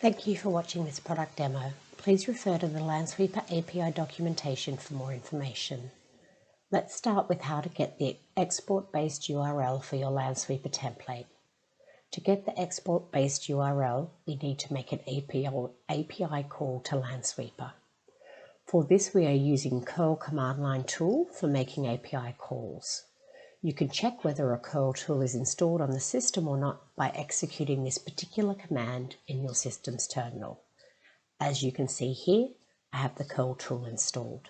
Thank you for watching this product demo. Please refer to the Lansweeper API documentation for more information. Let's start with how to get the export-based URL for your Lansweeper template. To get the export-based URL, we need to make an API call to Lansweeper. For this, we are using Curl command line tool for making API calls. You can check whether a curl tool is installed on the system or not by executing this particular command in your system's terminal. As you can see here, I have the curl tool installed.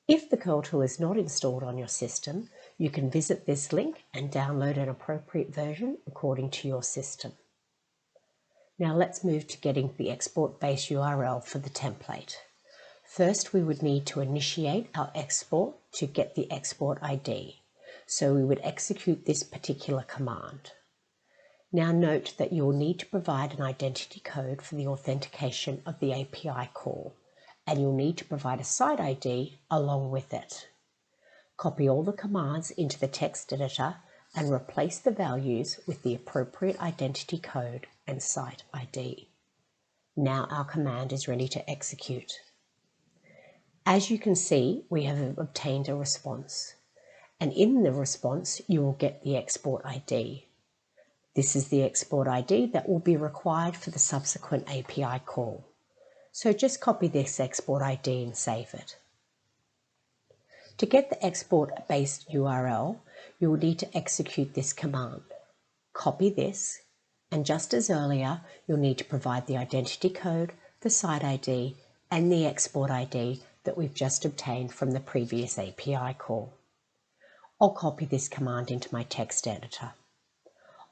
If the curl tool is not installed on your system, you can visit this link and download an appropriate version according to your system. Now let's move to getting the export-based URL for the template. First, we would need to initiate our export to get the export ID. So we would execute this particular command. Now note that you will need to provide an identity code for the authentication of the API call, and you'll need to provide a site ID along with it. Copy all the commands into the text editor and replace the values with the appropriate identity code and site ID. Now our command is ready to execute. As you can see, we have obtained a response. And in the response, you will get the export ID. This is the export ID that will be required for the subsequent API call. So just copy this export ID and save it. To get the export-based URL, you will need to execute this command. Copy this, and just as earlier, you'll need to provide the identity code, the site ID, and the export ID that we've just obtained from the previous API call. I'll copy this command into my text editor.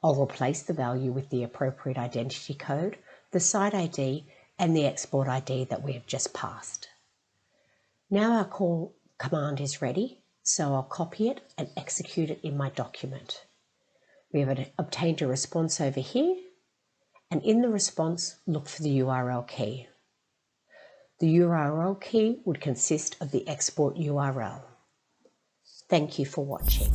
I'll replace the value with the appropriate identity code, the site ID, and the export ID that we have just passed. Now our call command is ready, so I'll copy it and execute it in my document. We have obtained a response over here, and in the response, look for the URL key. The URL key would consist of the export URL. Thank you for watching.